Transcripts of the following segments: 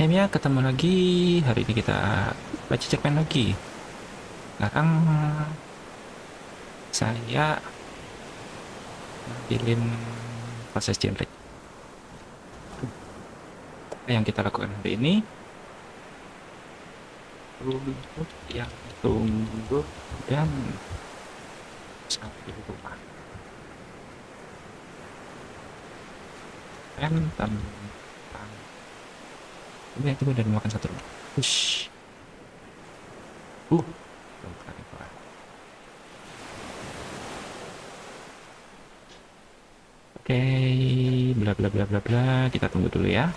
Mia, ketemu lagi. Hari ini kita baca cekmen lagi. Sekarang saya ngambilin proses generate. Apa yang kita lakukan hari ini? Rumput yang tumbuh dan satu rumah. Dan tentang ini yang tumbuh dan makan satu rumah. Push. Uh, Oke, bla bla bla bla bla. Kita tunggu dulu ya.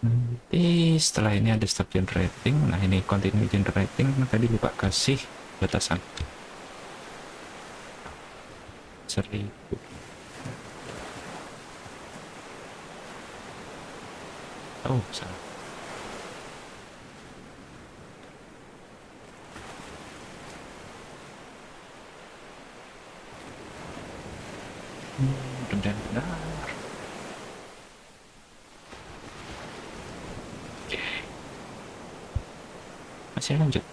Nanti setelah ini ada stop generating. Nah, ini continue generating. Tadi lupa kasih batasan 1000. Oh, salah. Mudah-mudahan benar. Oke, masih lanjut.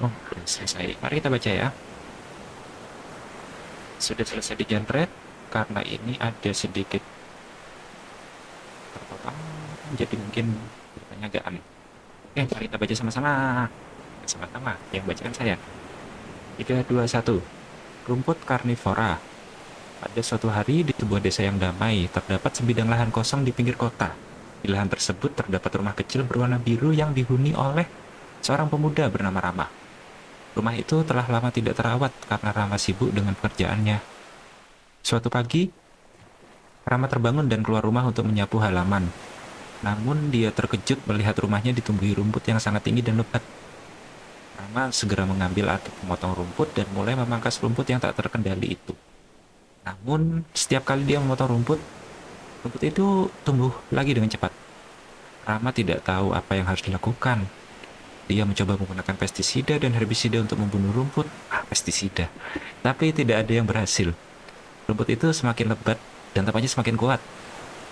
Oh, udah selesai. Mari kita baca ya. Sudah selesai di generate. Karena ini ada sedikit terpotong, jadi mungkin beritanya agak aneh. Oke, mari kita baca sama-sama. Sama-sama, yang bacakan saya. 3, 2, 1. Rumput karnivora. Pada suatu hari di sebuah desa yang damai, terdapat sebidang lahan kosong di pinggir kota. Di lahan tersebut terdapat rumah kecil berwarna biru yang dihuni oleh seorang pemuda bernama Rama. Rumah itu telah lama tidak terawat karena Rama sibuk dengan pekerjaannya. Suatu pagi, Rama terbangun dan keluar rumah untuk menyapu halaman. Namun dia terkejut melihat rumahnya ditumbuhi rumput yang sangat tinggi dan lebat. Rama segera mengambil alat memotong rumput dan mulai memangkas rumput yang tak terkendali itu. Namun, setiap kali dia memotong rumput, rumput itu tumbuh lagi dengan cepat. Rama tidak tahu apa yang harus dilakukan. Dia mencoba menggunakan pestisida dan herbisida untuk membunuh rumput. Pestisida. Tapi tidak ada yang berhasil. Rumput itu semakin lebat dan tampaknya semakin kuat.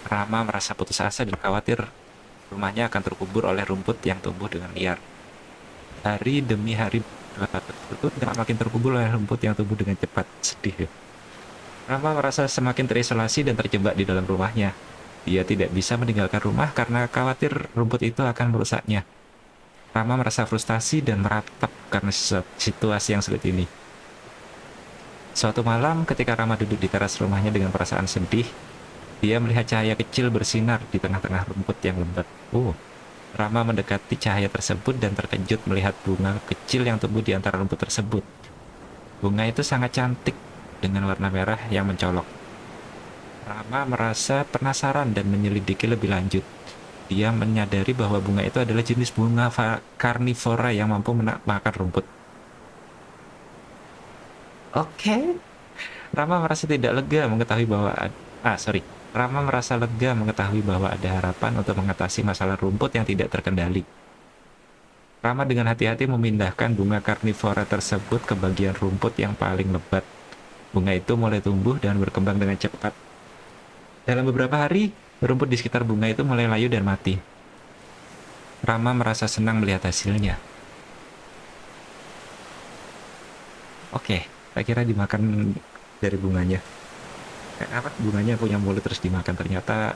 Rama merasa putus asa dan khawatir rumahnya akan terkubur oleh rumput yang tumbuh dengan liar. Hari demi hari itu makin terkubur oleh rumput yang tumbuh dengan cepat. Sedih ya. Rama merasa semakin terisolasi dan terjebak di dalam rumahnya. Dia tidak bisa meninggalkan rumah karena khawatir rumput itu akan merusaknya. Rama merasa frustasi dan meratap karena situasi yang sulit ini. Suatu malam ketika Rama duduk di teras rumahnya dengan perasaan sedih, dia melihat cahaya kecil bersinar di tengah-tengah rumput yang lebat. Rama mendekati cahaya tersebut dan terkejut melihat bunga kecil yang tumbuh di antara rumput tersebut. Bunga itu sangat cantik dengan warna merah yang mencolok. Rama merasa penasaran dan menyelidiki lebih lanjut. Dia menyadari bahwa bunga itu adalah jenis bunga karnivora yang mampu makan rumput. Oke. Rama merasa tidak lega mengetahui bahwa Rama merasa lega mengetahui bahwa ada harapan untuk mengatasi masalah rumput yang tidak terkendali. Rama dengan hati-hati memindahkan bunga karnivora tersebut ke bagian rumput yang paling lebat. Bunga itu mulai tumbuh dan berkembang dengan cepat. Dalam beberapa hari, rumput di sekitar bunga itu mulai layu dan mati. Rama merasa senang melihat hasilnya. Oke, saya kira dimakan dari bunganya. Apa bunganya punya mulut terus dimakan, ternyata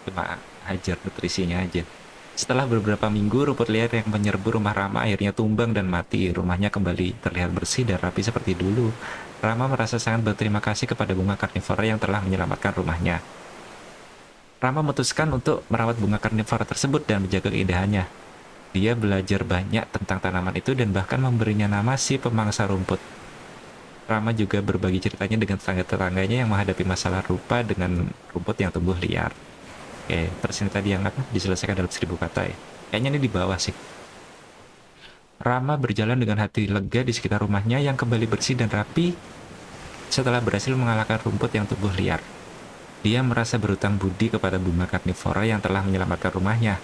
cuma hajar nutrisinya aja. Setelah beberapa minggu, rumput liar yang menyerbu rumah Rama akhirnya tumbang dan mati. Rumahnya kembali terlihat bersih dan rapi seperti dulu. Rama merasa sangat berterima kasih kepada bunga karnivora yang telah menyelamatkan rumahnya. Rama memutuskan untuk merawat bunga karnivora tersebut dan menjaga keindahannya. Dia belajar banyak tentang tanaman itu dan bahkan memberinya nama si pemangsa rumput. Rama juga berbagi ceritanya dengan tetangga-tetangganya yang menghadapi masalah rupa dengan rumput yang tumbuh liar. Oke, terus ini tadi yang apa? Diselesaikan dalam 1000 kata ya. Kayaknya ini di bawah sih. Rama berjalan dengan hati lega di sekitar rumahnya yang kembali bersih dan rapi setelah berhasil mengalahkan rumput yang tumbuh liar. Dia merasa berutang budi kepada bunga karnivora yang telah menyelamatkan rumahnya.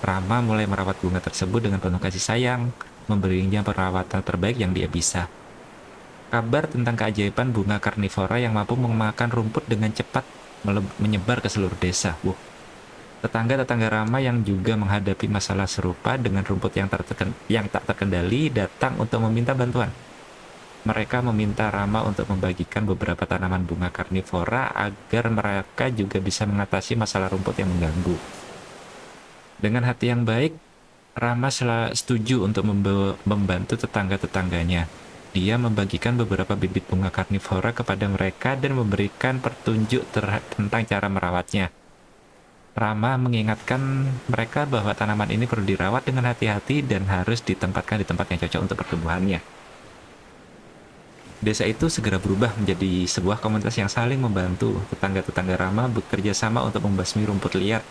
Rama mulai merawat bunga tersebut dengan penuh kasih sayang, memberinya perawatan terbaik yang dia bisa. Kabar tentang keajaiban bunga karnivora yang mampu memakan rumput dengan cepat menyebar ke seluruh desa. Wow. Tetangga-tetangga Rama yang juga menghadapi masalah serupa dengan rumput yang tak terkendali datang untuk meminta bantuan. Mereka meminta Rama untuk membagikan beberapa tanaman bunga karnivora agar mereka juga bisa mengatasi masalah rumput yang mengganggu. Dengan hati yang baik, Rama setuju untuk membantu tetangga-tetangganya. Dia membagikan beberapa bibit bunga karnivora kepada mereka dan memberikan petunjuk tentang cara merawatnya. Rama mengingatkan mereka bahwa tanaman ini perlu dirawat dengan hati-hati dan harus ditempatkan di tempat yang cocok untuk pertumbuhannya. Desa itu segera berubah menjadi sebuah komunitas yang saling membantu. Tetangga-tetangga Rama bekerja sama untuk membasmi rumput liar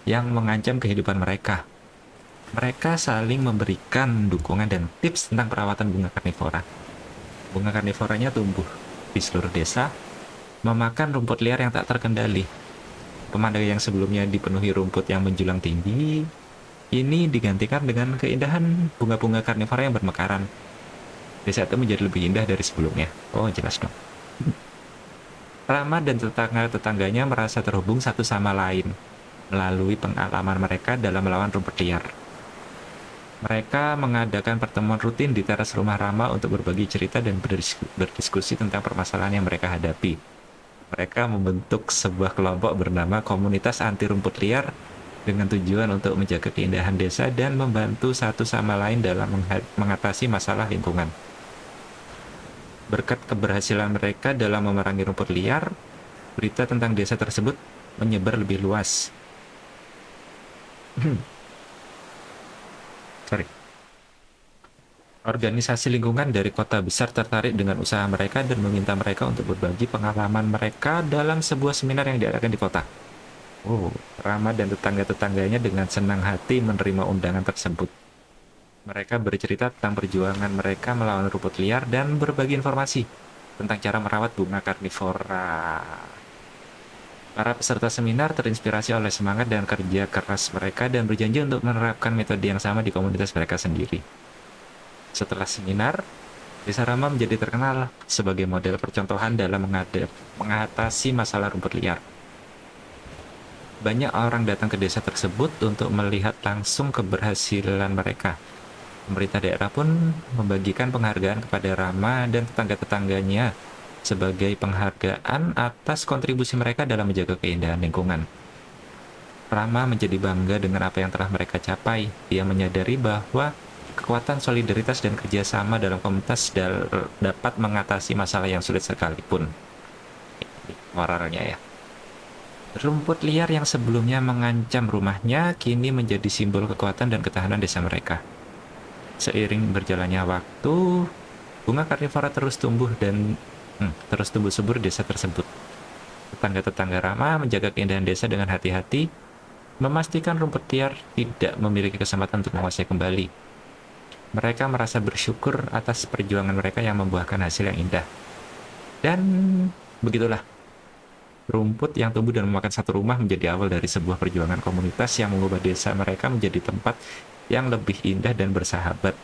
yang mengancam kehidupan mereka. Mereka saling memberikan dukungan dan tips tentang perawatan bunga karnivora. Bunga karnivoranya tumbuh di seluruh desa, memakan rumput liar yang tak terkendali. Pemandangan yang sebelumnya dipenuhi rumput yang menjulang tinggi, ini digantikan dengan keindahan bunga-bunga karnivora yang bermekaran. Desa itu menjadi lebih indah dari sebelumnya. Oh, jelas dong. Rama dan tetangga-tetangganya merasa terhubung satu sama lain melalui pengalaman mereka dalam melawan rumput liar. Mereka mengadakan pertemuan rutin di teras rumah Rama untuk berbagi cerita dan berdiskusi tentang permasalahan yang mereka hadapi. Mereka membentuk sebuah kelompok bernama Komunitas Anti Rumput Liar dengan tujuan untuk menjaga keindahan desa dan membantu satu sama lain dalam mengatasi masalah lingkungan. Berkat keberhasilan mereka dalam memerangi rumput liar, berita tentang desa tersebut menyebar lebih luas. Organisasi lingkungan dari kota besar tertarik dengan usaha mereka dan meminta mereka untuk berbagi pengalaman mereka dalam sebuah seminar yang diadakan di kota. Oh, Rama dan tetangga-tetangganya dengan senang hati menerima undangan tersebut. Mereka bercerita tentang perjuangan mereka melawan rumput liar dan berbagi informasi tentang cara merawat bunga karnivora. Para peserta seminar terinspirasi oleh semangat dan kerja keras mereka dan berjanji untuk menerapkan metode yang sama di komunitas mereka sendiri. Setelah seminar, Desa Rama menjadi terkenal sebagai model percontohan dalam mengatasi masalah rumput liar. Banyak orang datang ke desa tersebut untuk melihat langsung keberhasilan mereka. Pemerintah daerah pun membagikan penghargaan kepada Rama dan tetangga-tetangganya sebagai penghargaan atas kontribusi mereka dalam menjaga keindahan lingkungan. Rama menjadi bangga dengan apa yang telah mereka capai. Dia menyadari bahwa kekuatan solidaritas dan kerjasama dalam komunitas dapat mengatasi masalah yang sulit sekalipun. Moralnya ya. Rumput liar yang sebelumnya mengancam rumahnya kini menjadi simbol kekuatan dan ketahanan desa mereka. Seiring berjalannya waktu, bunga karnivora terus tumbuh subur di desa tersebut. Tetangga-tetangga Rama menjaga keindahan desa dengan hati-hati, memastikan rumput liar tidak memiliki kesempatan untuk menguasai kembali. Mereka merasa bersyukur atas perjuangan mereka yang membuahkan hasil yang indah. Dan begitulah, rumput yang tumbuh dan memakan satu rumah menjadi awal dari sebuah perjuangan komunitas yang mengubah desa mereka menjadi tempat yang lebih indah dan bersahabat.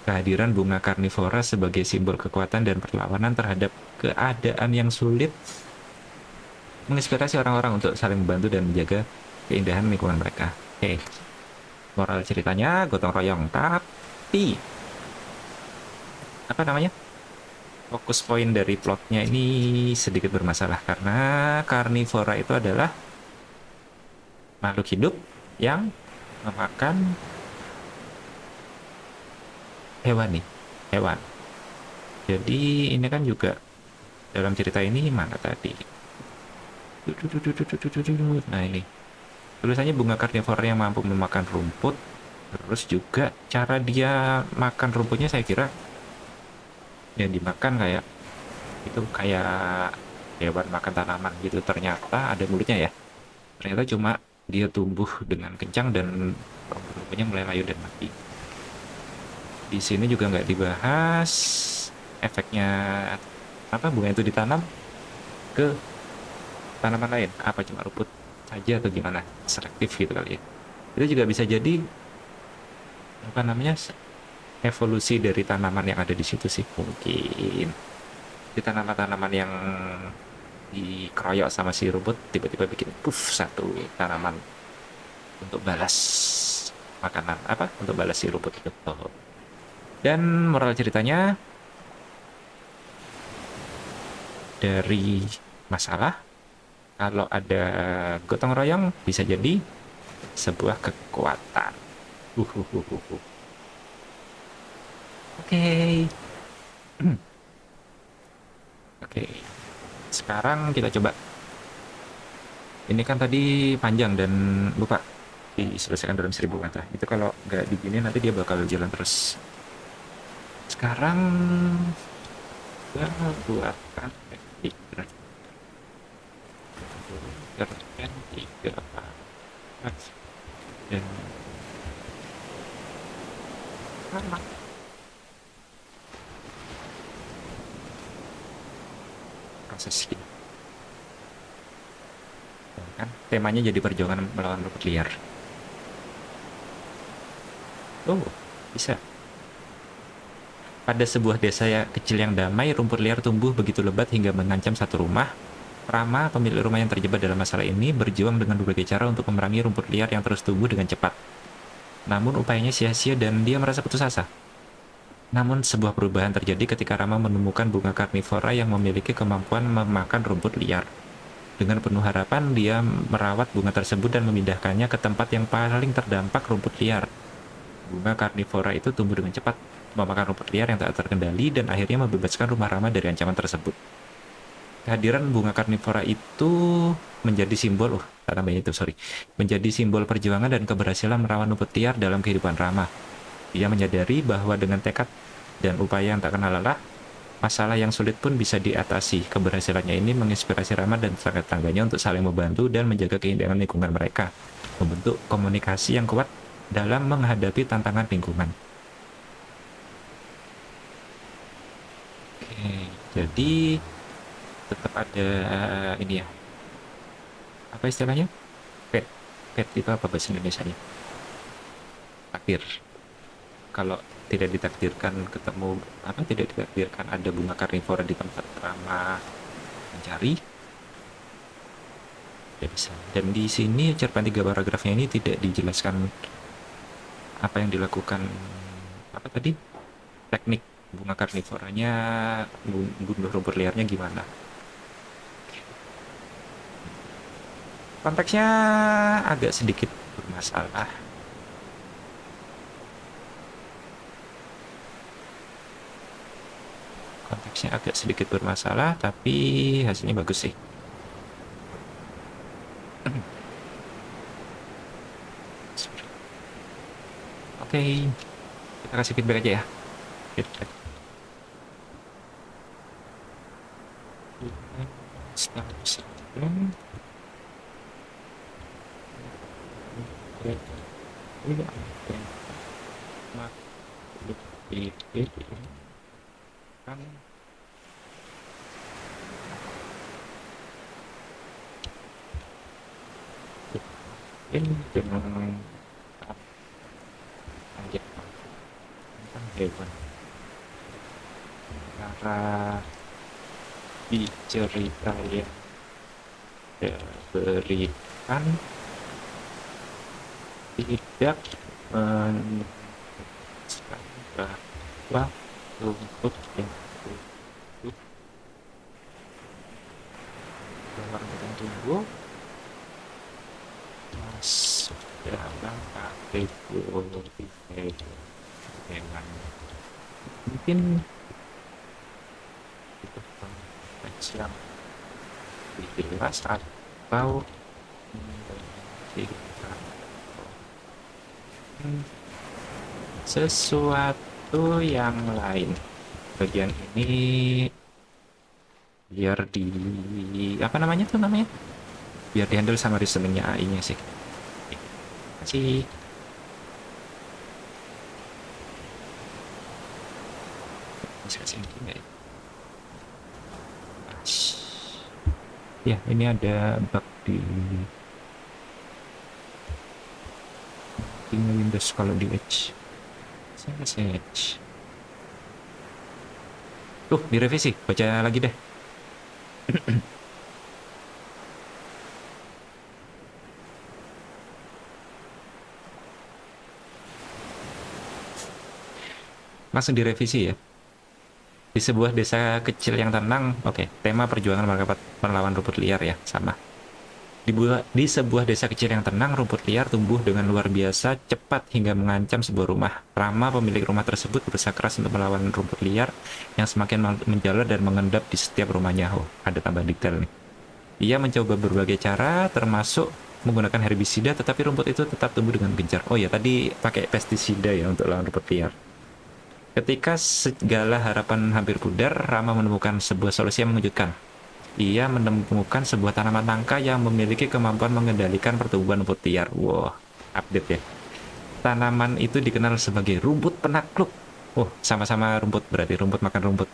Kehadiran bunga karnivora sebagai simbol kekuatan dan perlawanan terhadap keadaan yang sulit menginspirasi orang-orang untuk saling membantu dan menjaga keindahan lingkungan mereka. Oke, moral ceritanya gotong royong, tapi apa namanya? Fokus poin dari plotnya ini sedikit bermasalah karena karnivora itu adalah makhluk hidup yang memakan hewan. Jadi ini kan juga dalam cerita ini mana tadi? Nah ini tulisannya bunga karnivora yang mampu memakan rumput. Terus juga cara dia makan rumputnya saya kira yang dimakan kayak itu kayak hewan makan tanaman gitu. Ternyata ada mulutnya ya. Ternyata cuma dia tumbuh dengan kencang dan rumput-rumputnya mulai layu dan mati. Di sini juga nggak dibahas efeknya apa bunga itu ditanam ke tanaman lain? Apa cuma rumput saja atau gimana? Selektif gitu kali ya. Itu juga bisa jadi apa namanya evolusi dari tanaman yang ada di situ sih mungkin. Di tanaman-tanaman yang dikeroyok sama si rumput tiba-tiba bikin puff satu tanaman untuk balas makanan apa untuk balas si rumput itu. Dan moral ceritanya dari masalah kalau ada gotong royong bisa jadi sebuah kekuatan. Oke. Okay. Oke. Sekarang kita coba. Ini kan tadi panjang dan lupa diselesaikan dalam 1000 kata. Itu kalau nggak digini nanti dia bakal jalan terus. Sekarang kita buatkan tiga dan sama proses ini. Kan temanya jadi perjuangan melawan rumput liar. Oh, bisa. Pada sebuah desa kecil yang damai, rumput liar tumbuh begitu lebat hingga mengancam satu rumah. Rama, pemilik rumah yang terjebak dalam masalah ini, berjuang dengan berbagai cara untuk memerangi rumput liar yang terus tumbuh dengan cepat. Namun upayanya sia-sia dan dia merasa putus asa. Namun sebuah perubahan terjadi ketika Rama menemukan bunga karnivora yang memiliki kemampuan memakan rumput liar. Dengan penuh harapan, dia merawat bunga tersebut dan memindahkannya ke tempat yang paling terdampak rumput liar. Bunga karnivora itu tumbuh dengan cepat, memakan rumput liar yang tak terkendali dan akhirnya membebaskan rumah Rama dari ancaman tersebut. Kehadiran bunga karnivora itu menjadi simbol, menjadi simbol perjuangan dan keberhasilan melawan rumput liar dalam kehidupan Rama. Dia menyadari bahwa dengan tekad dan upaya yang tak kenal lelah, masalah yang sulit pun bisa diatasi. Keberhasilannya ini menginspirasi Rama dan tetangga-tangganya untuk saling membantu dan menjaga keindahan lingkungan mereka, membentuk komunikasi yang kuat dalam menghadapi tantangan lingkungan. Oke, jadi tetap ada ini ya. Apa istilahnya? Pet. Pet itu apa bahasa Indonesianya? Takdir. Kalau tidak ditakdirkan ketemu tidak ditakdirkan ada bunga karnivora di tempat Rama mencari, tidak bisa. Dan di sini cerpen 3 paragrafnya ini tidak dijelaskan apa yang dilakukan apa tadi teknik bunga karnivoranya bunuh rumput liarnya gimana. Konteksnya agak sedikit bermasalah. Konteksnya agak sedikit bermasalah, tapi hasilnya bagus sih. Oke, kita kasih feedback aja ya. Feedback. Ini dengan tentang hewan cara diceritain berikan tidak menjelaskan bahwa rumput yang tumbuh tumbuh masuk dalam kategori hewan. Mungkin itu konteks yang lebih jelas atau memberikan sesuatu yang lain. Bagian ini biar di apa namanya biar di handle sama reasoningnya AI-nya sih. Terima kasih. Bisa kasih ini nggak ya? Ya, ini ada bug di Windows kalau di Edge. Saya Edge. Tuh, direvisi. Baca lagi deh. Langsung direvisi ya. Di sebuah desa kecil yang tenang, oke, tema perjuangan melawan rumput liar ya, sama. Di sebuah desa kecil yang tenang, rumput liar tumbuh dengan luar biasa cepat hingga mengancam sebuah rumah. Rama, pemilik rumah tersebut, berusaha keras untuk melawan rumput liar yang semakin menjalar dan mengendap di setiap rumahnya. Oh, ada tambah detail nih. Ia mencoba berbagai cara, termasuk menggunakan herbisida, tetapi rumput itu tetap tumbuh dengan gencar. Oh ya, tadi pakai pestisida ya untuk lawan rumput liar. Ketika segala harapan hampir pudar, Rama menemukan sebuah solusi yang mengejutkan. Ia menemukan sebuah tanaman langka yang memiliki kemampuan mengendalikan pertumbuhan rumput liar. Wow, update ya. Tanaman itu dikenal sebagai rumput penakluk. Oh, sama-sama rumput, berarti rumput makan rumput.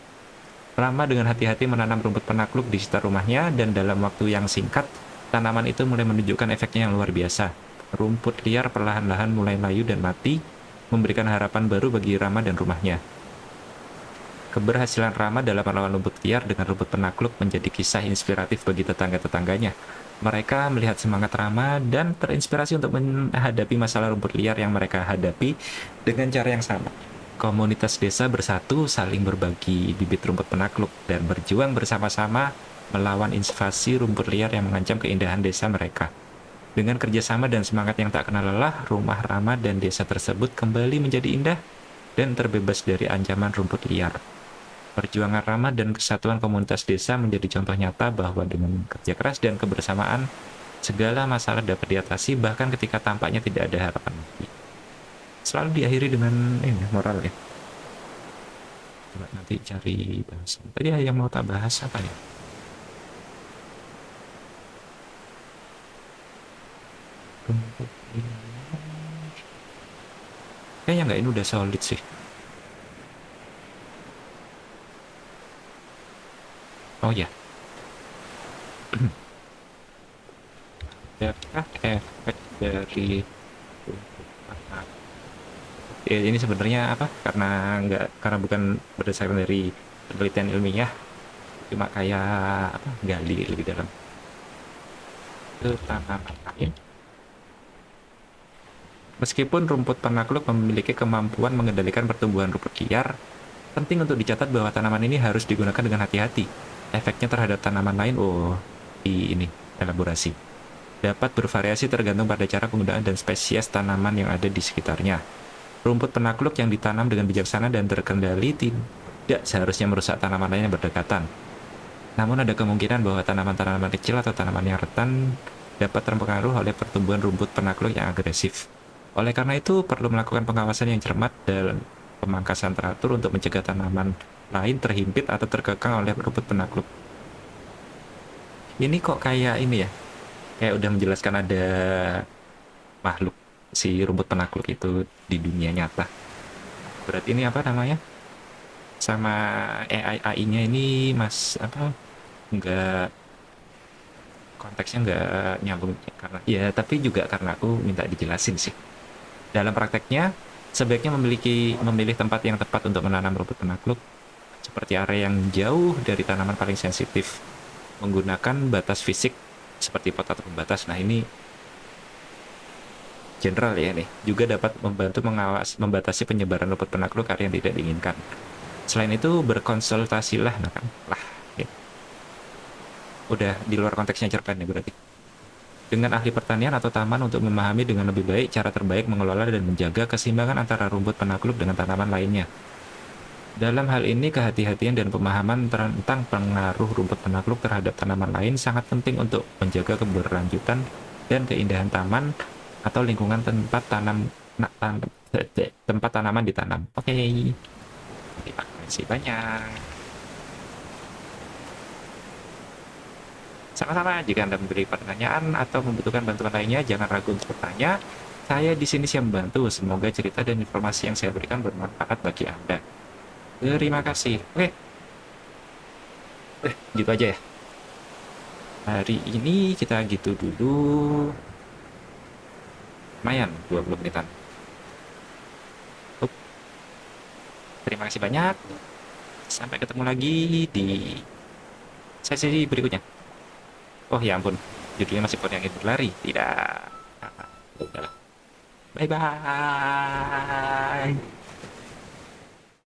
Rama dengan hati-hati menanam rumput penakluk di sekitar rumahnya, dan dalam waktu yang singkat, tanaman itu mulai menunjukkan efeknya yang luar biasa. Rumput liar perlahan-lahan mulai layu dan mati, memberikan harapan baru bagi Rama dan rumahnya. Keberhasilan Rama dalam melawan rumput liar dengan rumput penakluk menjadi kisah inspiratif bagi tetangga-tetangganya. Mereka melihat semangat Rama dan terinspirasi untuk menghadapi masalah rumput liar yang mereka hadapi dengan cara yang sama. Komunitas desa bersatu, saling berbagi bibit rumput penakluk, dan berjuang bersama-sama melawan invasi rumput liar yang mengancam keindahan desa mereka. Dengan kerjasama dan semangat yang tak kenal lelah, rumah Rama dan desa tersebut kembali menjadi indah dan terbebas dari ancaman rumput liar. Perjuangan Rama dan kesatuan komunitas desa menjadi contoh nyata bahwa dengan kerja keras dan kebersamaan, segala masalah dapat diatasi bahkan ketika tampaknya tidak ada harapan lagi. Selalu diakhiri dengan ini moral ya. Coba nanti cari bahasan. Tadi yang mau tak bahas apa ya? Kayaknya nggak, ini udah solid sih. Oh ya, adakah efek dari ya, ini sebenarnya apa? Karena bukan berdasarkan dari penelitian ilmiah, cuma kayak apa? Gali lebih dalam ke tanaman lain. Meskipun rumput penakluk memiliki kemampuan mengendalikan pertumbuhan rumput liar, penting untuk dicatat bahwa tanaman ini harus digunakan dengan hati-hati. Efeknya terhadap tanaman lain, ini elaborasi, dapat bervariasi tergantung pada cara penggunaan dan spesies tanaman yang ada di sekitarnya. Rumput penakluk yang ditanam dengan bijaksana dan terkendali tidak seharusnya merusak tanaman lain yang berdekatan. Namun ada kemungkinan bahwa tanaman-tanaman kecil atau tanaman yang rentan dapat terpengaruh oleh pertumbuhan rumput penakluk yang agresif. Oleh karena itu, perlu melakukan pengawasan yang cermat dan pemangkasan teratur untuk mencegah tanaman lain terhimpit atau terkekang oleh rumput penakluk. Ini kok kayak ini ya, kayak udah menjelaskan ada makhluk si rumput penakluk itu di dunia nyata. Berarti ini apa namanya? Sama AI-nya ini mas apa? Nggak, konteksnya nggak nyambung karena ya, tapi juga karena aku minta dijelasin sih. Dalam prakteknya, sebaiknya memilih tempat yang tepat untuk menanam rumput penakluk, seperti area yang jauh dari tanaman paling sensitif, menggunakan batas fisik seperti pot atau pembatas. Nah, ini general ya nih. Juga dapat membantu membatasi penyebaran rumput penakluk area yang tidak diinginkan. Selain itu, berkonsultasilah, nah kan, lah, ya. Udah di luar konteksnya cerpen nih berarti. Dengan ahli pertanian atau taman untuk memahami dengan lebih baik cara terbaik mengelola dan menjaga keseimbangan antara rumput penakluk dengan tanaman lainnya. Dalam hal ini, kehati-hatian dan pemahaman tentang pengaruh rumput penakluk terhadap tanaman lain sangat penting untuk menjaga keberlanjutan dan keindahan taman atau lingkungan tempat tanaman ditanam. Oke, terima kasih banyak. Sama-sama, jika Anda memiliki pertanyaan atau membutuhkan bantuan lainnya, jangan ragu untuk bertanya. Saya di sini siap membantu. Semoga cerita dan informasi yang saya berikan bermanfaat bagi Anda. Terima kasih. Oke, gitu aja ya. Hari ini kita gitu dulu. Lumayan, 20 menitan. Oke, terima kasih banyak. Sampai ketemu lagi di sesi berikutnya. Oh ya ampun, judulnya masih Poni Angin Berlari. Tidak. Udahlah. Bye-bye.